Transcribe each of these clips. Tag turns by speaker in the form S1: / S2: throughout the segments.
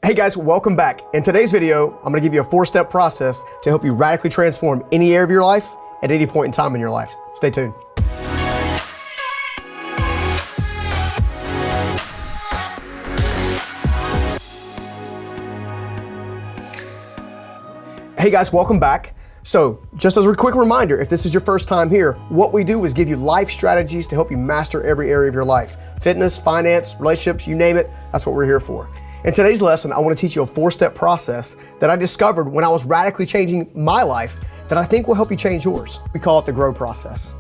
S1: Hey guys, welcome back. In today's video, I'm gonna give you a 4-step process to help you radically transform any area of your life at any point in time in your life. Stay tuned. Hey guys, welcome back. So, just as a quick reminder, if this is your first time here, what we do is give you life strategies to help you master every area of your life. Fitness, finance, relationships, you name it, that's what we're here for. In today's lesson, I want to teach you a 4-step process that I discovered when I was radically changing my life that I think will help you change yours. We call it the G.R.O.W process.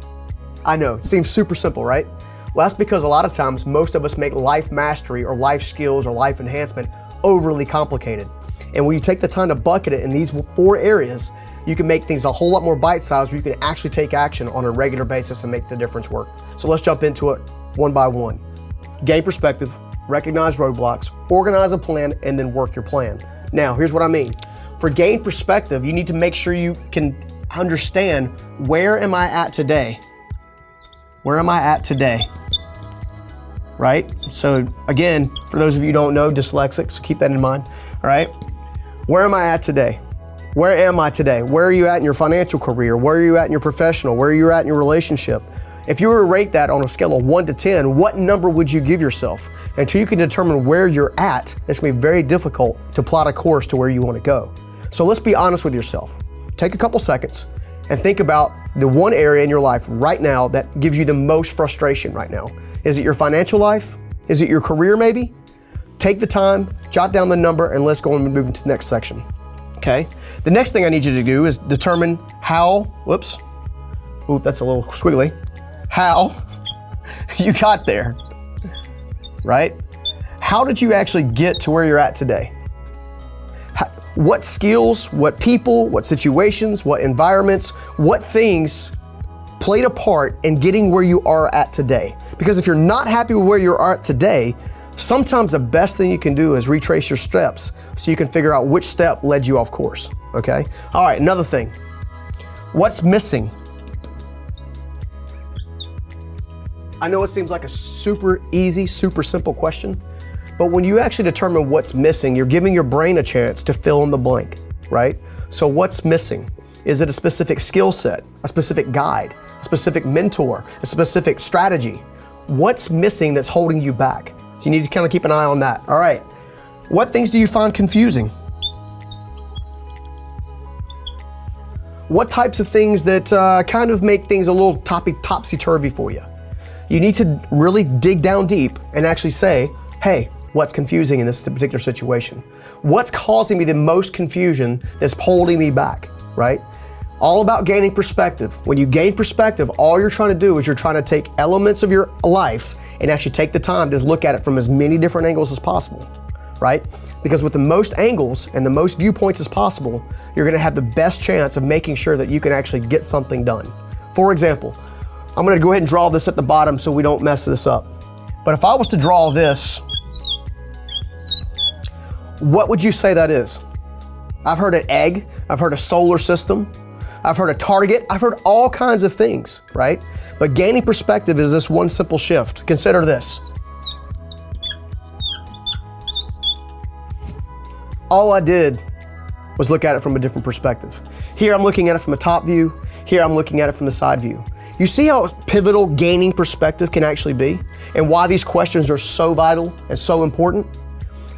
S1: I know, it seems super simple, right? Well, that's because a lot of times most of us make life mastery or life skills or life enhancement overly complicated. And when you take the time to bucket it in these 4 areas, you can make things a whole lot more bite-sized where you can actually take action on a regular basis and make the difference work. So let's jump into it one by one. Gain perspective, recognize roadblocks, organize a plan, and then work your plan. Now, here's what I mean. For gain perspective, you need to make sure you can understand, where am I at today? Where am I at today? Right? So again, for those of you who don't know, dyslexic, so keep that in mind, all right? Where am I at today? Where am I today? Where are you at in your financial career? Where are you at in your professional? Where are you at in your relationship? If you were to rate that on a scale of 1 to 10, what number would you give yourself? Until you can determine where you're at, it's gonna be very difficult to plot a course to where you wanna go. So let's be honest with yourself. Take a couple seconds and think about the one area in your life right now that gives you the most frustration right now. Is it your financial life? Is it your career maybe? Take the time, jot down the number, and let's go and move into the next section, okay? The next thing I need you to do is determine how, that's a little squiggly, how you got there, right? How did you actually get to where you're at today? What skills, what people, what situations, what environments, what things played a part in getting where you are at today? Because if you're not happy with where you are at today, sometimes the best thing you can do is retrace your steps so you can figure out which step led you off course, okay? All right, another thing. What's missing? I know it seems like a super easy, super simple question, but when you actually determine what's missing, you're giving your brain a chance to fill in the blank, right? So what's missing? Is it a specific skill set, a specific guide, a specific mentor, a specific strategy? What's missing that's holding you back? So you need to kind of keep an eye on that. All right, what things do you find confusing? What types of things that kind of make things a little topsy-turvy for you? You need to really dig down deep and actually say, hey, what's confusing in this particular situation? What's causing me the most confusion that's holding me back, right? All about gaining perspective. When you gain perspective, all you're trying to do is you're trying to take elements of your life and actually take the time to look at it from as many different angles as possible, right? Because with the most angles and the most viewpoints as possible, you're gonna have the best chance of making sure that you can actually get something done. For example, I'm gonna go ahead and draw this at the bottom so we don't mess this up. But if I was to draw this, what would you say that is? I've heard an egg, I've heard a solar system, I've heard a target, I've heard all kinds of things, right? But gaining perspective is this one simple shift. Consider this. All I did was look at it from a different perspective. Here I'm looking at it from a top view, here I'm looking at it from the side view. You see how pivotal gaining perspective can actually be and why these questions are so vital and so important?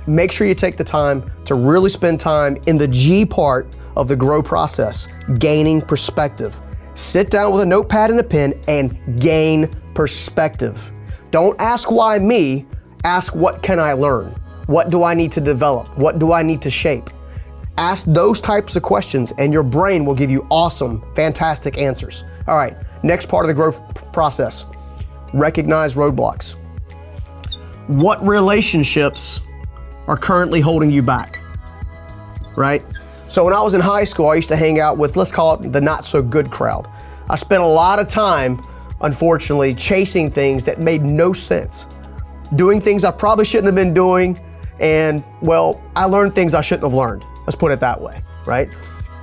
S1: Make sure you take the time to really spend time in the G part of the G.R.O.W process, gaining perspective. Sit down with a notepad and a pen and gain perspective. Don't ask why me, ask what can I learn? What do I need to develop? What do I need to shape? Ask those types of questions and your brain will give you awesome, fantastic answers. All right, next part of the G.R.O.W process, recognize roadblocks. What relationships are currently holding you back, right? So when I was in high school, I used to hang out with, let's call it the not so good crowd. I spent a lot of time, unfortunately, chasing things that made no sense. Doing things I probably shouldn't have been doing, and well, I learned things I shouldn't have learned. Let's put it that way, right?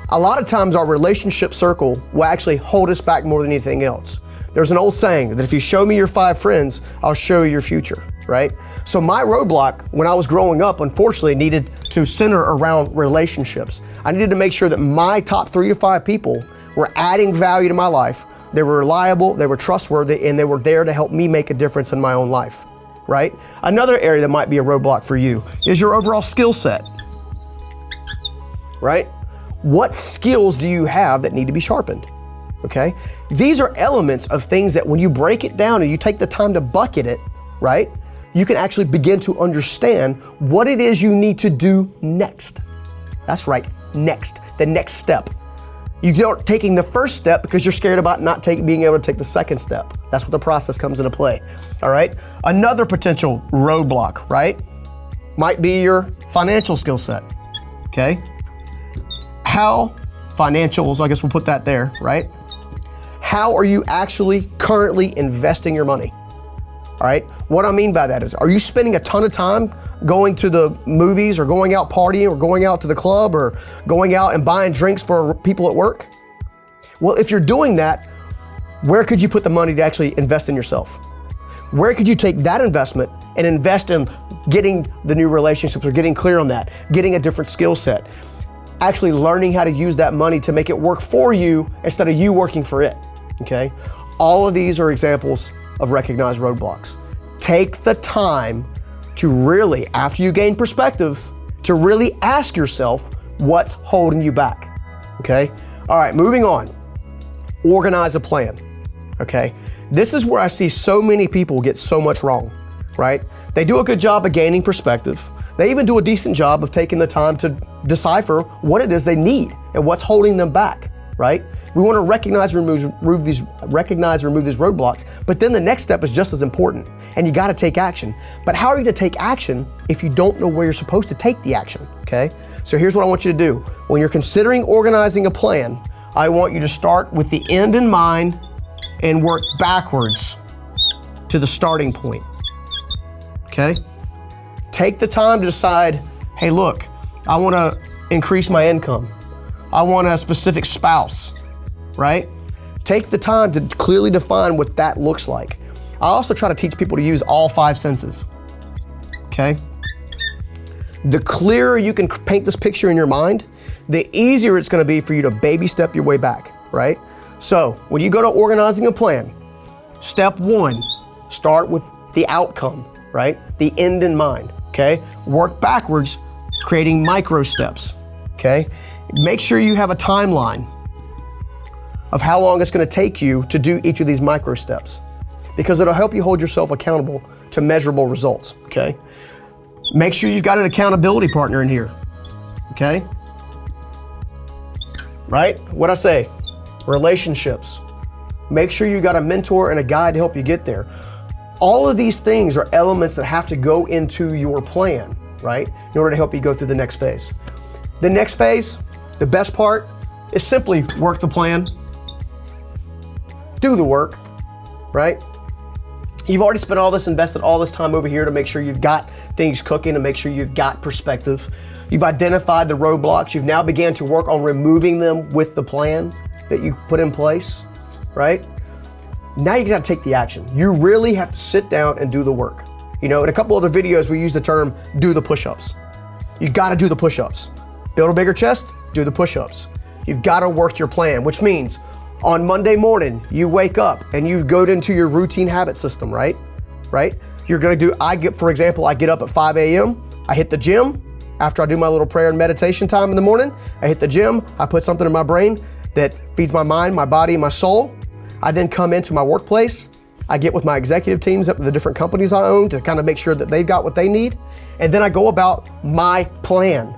S1: A lot of times our relationship circle will actually hold us back more than anything else. There's an old saying that if you show me your 5 friends, I'll show you your future. right? So my roadblock when I was growing up, unfortunately, needed to center around relationships. I needed to make sure that my top 3 to 5 people were adding value to my life. They were reliable, they were trustworthy, and they were there to help me make a difference in my own life, right? Another area that might be a roadblock for you is your overall skill set, right? What skills do you have that need to be sharpened? Okay? These are elements of things that when you break it down and you take the time to bucket it, right? You can actually begin to understand what it is you need to do next. That's right, next, the next step. You aren't taking the first step because you're scared about not being able to take the second step. That's what the process comes into play, all right? Another potential roadblock, right? Might be your financial skill set, okay? How financials, I guess we'll put that there, right? How are you actually currently investing your money? All right, what I mean by that is, are you spending a ton of time going to the movies or going out partying or going out to the club or going out and buying drinks for people at work? Well, if you're doing that, where could you put the money to actually invest in yourself? Where could you take that investment and invest in getting the new relationships or getting clear on that, getting a different skill set, actually learning how to use that money to make it work for you instead of you working for it, okay? All of these are examples of recognized roadblocks. Take the time to really, after you gain perspective, to really ask yourself what's holding you back, okay? All right, moving on. Organize a plan, okay? This is where I see so many people get so much wrong, right? They do a good job of gaining perspective. They even do a decent job of taking the time to decipher what it is they need and what's holding them back, right? We want to recognize and remove these roadblocks, but then the next step is just as important, and you got to take action. But how are you to take action if you don't know where you're supposed to take the action, okay? So here's what I want you to do. When you're considering organizing a plan, I want you to start with the end in mind and work backwards to the starting point, okay? Take the time to decide, hey, look, I want to increase my income. I want a specific spouse, right? Take the time to clearly define what that looks like. I also try to teach people to use all 5 senses, okay? The clearer you can paint this picture in your mind, the easier it's gonna be for you to baby step your way back, right? So when you go to organizing a plan, step 1, start with the outcome, right? The end in mind, okay? Work backwards, creating micro steps, okay? Make sure you have a timeline of how long it's gonna take you to do each of these micro steps, because it'll help you hold yourself accountable to measurable results, okay? Make sure you've got an accountability partner in here, okay? Right? What'd I say? Relationships. Make sure you got a mentor and a guide to help you get there. All of these things are elements that have to go into your plan, right? In order to help you go through the next phase. The next phase, the best part, is simply work the plan, do the work, right? You've already spent invested all this time over here to make sure you've got things cooking, to make sure you've got perspective. You've identified the roadblocks. You've now began to work on removing them with the plan that you put in place, right? Now you gotta take the action. You really have to sit down and do the work. You know, in a couple other videos, we use the term, do the push-ups. You gotta do the push-ups. Build a bigger chest, do the push-ups. You've gotta work your plan, which means on Monday morning, you wake up and you go into your routine habit system, right? You're gonna do, for example, I get up at 5 a.m., I hit the gym. After I do my little prayer and meditation time in the morning, I hit the gym, I put something in my brain that feeds my mind, my body, and my soul. I then come into my workplace. I get with my executive teams at the different companies I own to kind of make sure that they've got what they need. And then I go about my plan,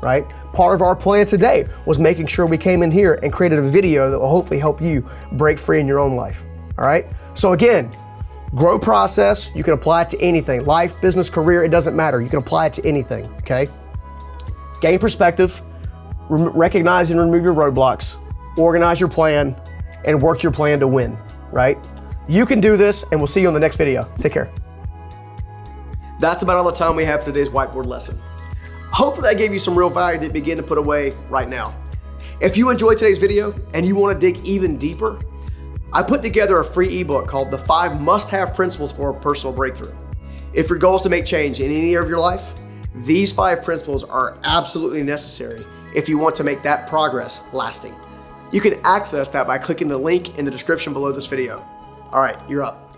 S1: right? Part of our plan today was making sure we came in here and created a video that will hopefully help you break free in your own life, all right? So again, grow process, you can apply it to anything. Life, business, career, it doesn't matter. You can apply it to anything, okay? Gain perspective, recognize and remove your roadblocks, organize your plan, and work your plan to win, right? You can do this, and we'll see you on the next video. Take care. That's about all the time we have for today's whiteboard lesson. Hopefully that gave you some real value that you begin to put away right now. If you enjoyed today's video and you want to dig even deeper, I put together a free ebook called The 5 Must-Have Principles for a Personal Breakthrough. If your goal is to make change in any area of your life, these 5 principles are absolutely necessary if you want to make that progress lasting. You can access that by clicking the link in the description below this video. All right, you're up.